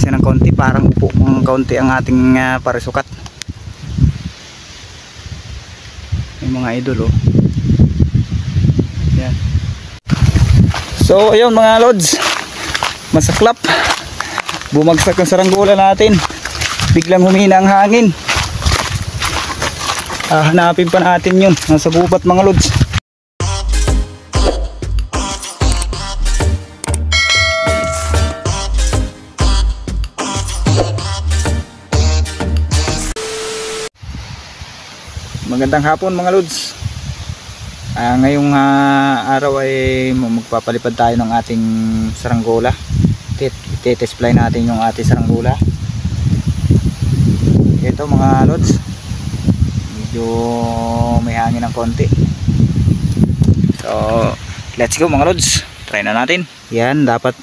siya ng kaunti, parang upo ng kaunti ang ating parisukat. Yung mga idol, oh. Yan. So ayun mga lods, masaklap, bumagsak ang saranggola natin, biglang humina ang hangin. Hanapin pa natin yun, nasa gubat mga lods. Magandang hapon mga lods. Ngayong araw ay magpapalipad tayo ng ating saranggola. Test fly natin yung ating saranggola. Ito mga lods, medyo may hangin ng konti. So let's go mga lods, try na natin. Yan, dapat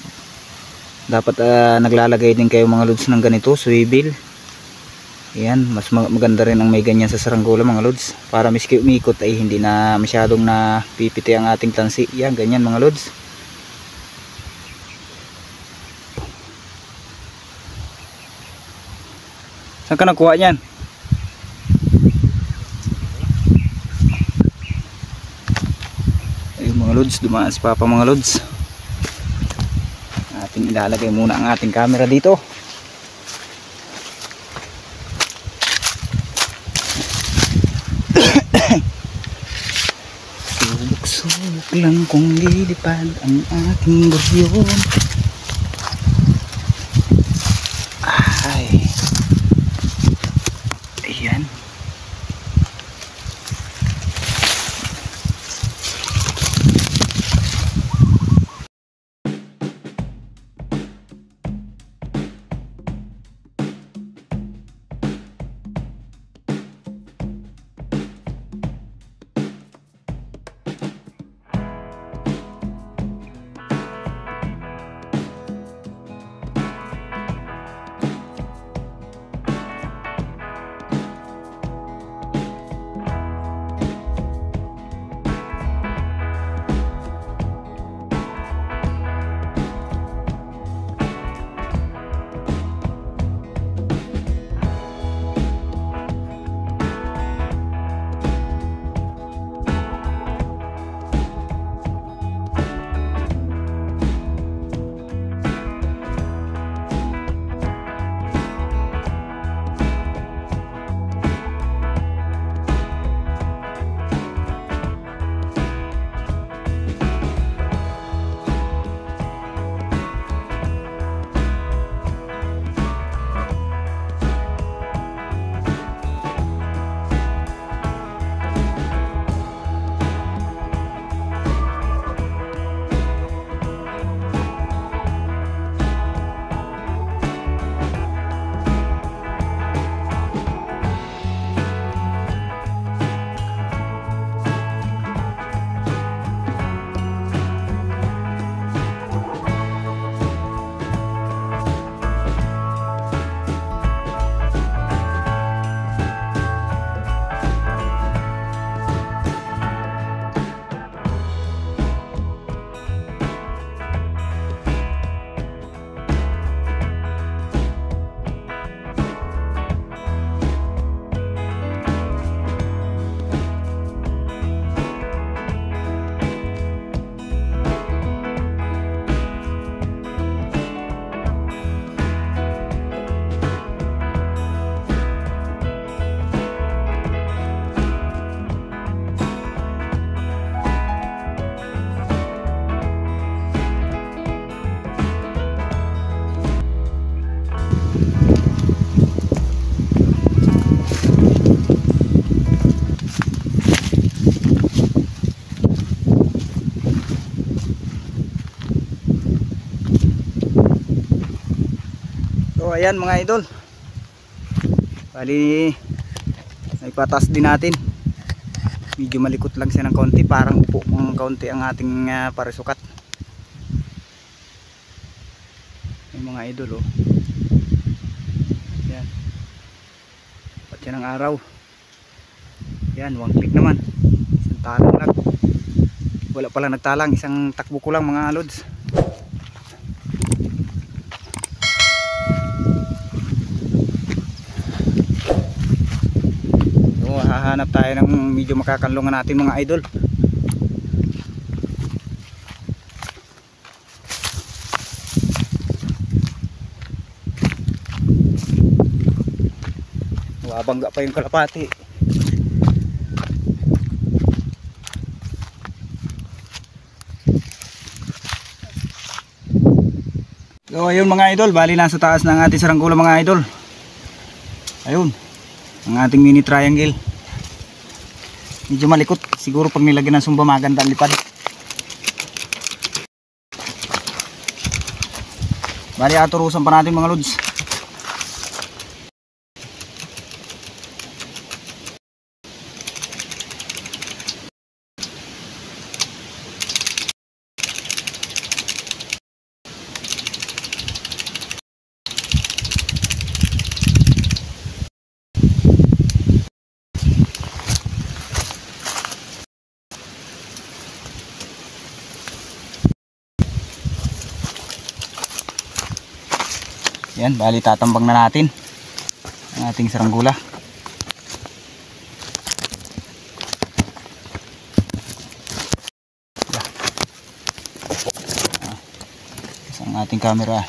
naglalagay din kayo mga lods ng ganito, swivel. Yan, mas maganda rin ang may ganyan sa saranggola mga lods, para miski umikot ay hindi na masyadong napipiti ang ating tansi. Yan, ganyan mga lods. Saan ka nakuha yan? Ayun mga lods, dumaan si Papa mga lods. Ating ilalagay muna ang ating camera dito. Subok lang kung lilipad ang ating buryon. Ay, ayan. So ayan mga idol, bali ipatas din natin. Medyo malikot lang siya ng kaunti, parang upo ng kaunti ang ating parisukat. Yung mga idol, oh. Yan, pat siya ng araw. Yan, 1 click naman, isang talang lang. Wala pala nagtalang, isang takbo ko lang mga lods. hanap tayo ng medyo makakanlungan natin mga idol. Wabangga pa yung kalapati. So ayun mga idol, bali nasa taas ng ating saranggola mga idol. Ayun, ang ating mini triangle. Medyo malikot, siguro pag nilagyan ng sumba maganda ang lipad. Bali aturusan pa natin mga lods. Yan, bali tatambang na natin ang ating saranggola. Ang ating camera.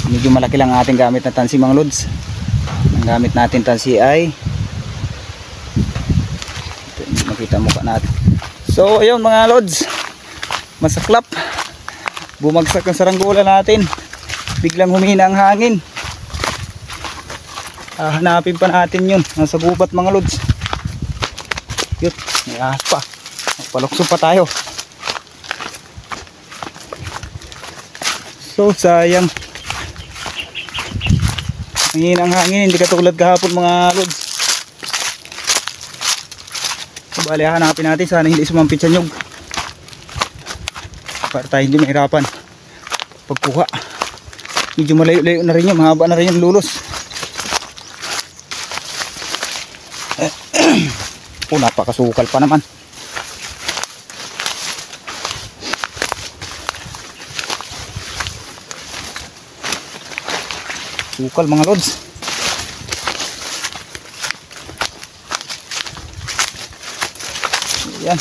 Medyo malaki lang ang ating gamit na tansi mga lods. Ang gamit natin tansi ay ito, hindi makita mukha natin. So ayun mga lods, masaklap, bumagsak ang saranggola natin, biglang humina ang hangin. Hanapin pa natin yun, nasa gubat mga lods. Yun, may ahas pa, magpalukso pa tayo. So sayang, hangin ang hangin, hindi katulad kahapon mga lods. So bali hanapin natin, sana hindi sumampit sa nyug para tayo hindi mahirapan pagkuha. Medyo malayo-layo na rin yun, mahaba na rin yung lulos. Napakasukal pa naman. Sukal mga lods. Ayan.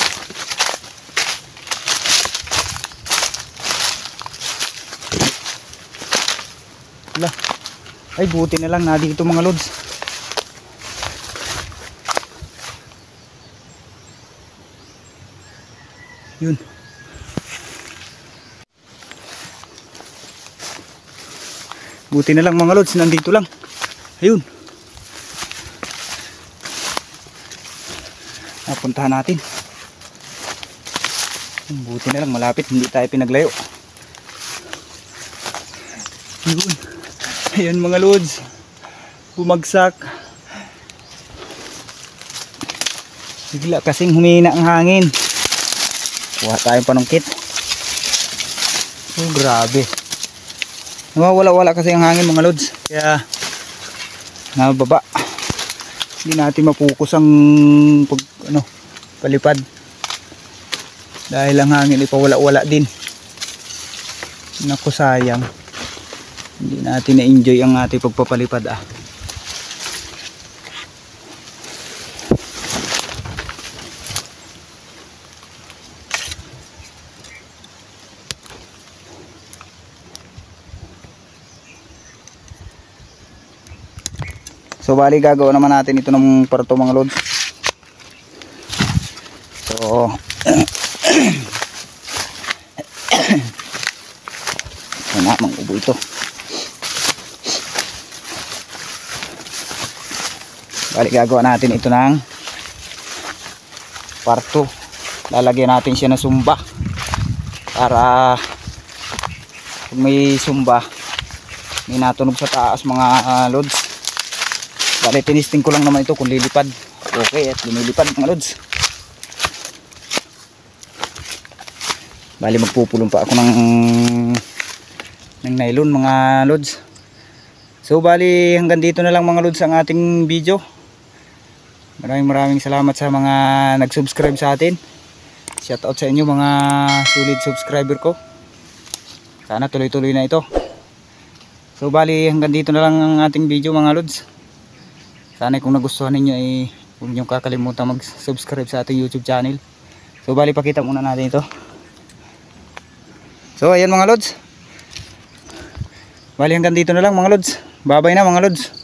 Wala. Ay buti na lang na dito mga lods. Yun. Buti na lang mga lods, nandito lang. Ayun. Napuntahan natin. Buti na lang, malapit, hindi tayo pinaglayo. Ayun. Ayun mga lods. Bumagsak. Bigla kasing humina ang hangin. Kuha tayong panungkit. Oh, grabe. Nawawala-wala kasi ang hangin mga lods, kaya nababa. Hindi natin mapukus ang palipad dahil ang hangin ipawala-wala din. Naku sayang, hindi natin na-enjoy ang ating pagpapalipad. So bali gagawa naman natin ito ng parto mga lods. So namang ubo ito. Bali gagawa natin ito ng parto. Lalagyan natin siya ng sumba para pag may sumba may natunog sa taas mga lods. Bali tinisting ko lang naman ito kung lilipad. Okay, at lumilipad mga lods. Bali magpupulong pa ako ng nylon mga lods. So bali hanggang dito na lang mga lods ang ating video. Maraming salamat sa mga nag-subscribe sa atin. Shout out sa inyo mga solid subscriber ko. Sana tuloy-tuloy na ito. So bali hanggang dito na lang ang ating video mga lods. Sana kung nagustuhan ninyo ay huwag niyong kakalimutan mag-subscribe sa ating YouTube channel. So bali pakita muna natin ito. So ayan mga lods. Bali hanggang dito na lang mga lods. Bye bye na mga lods.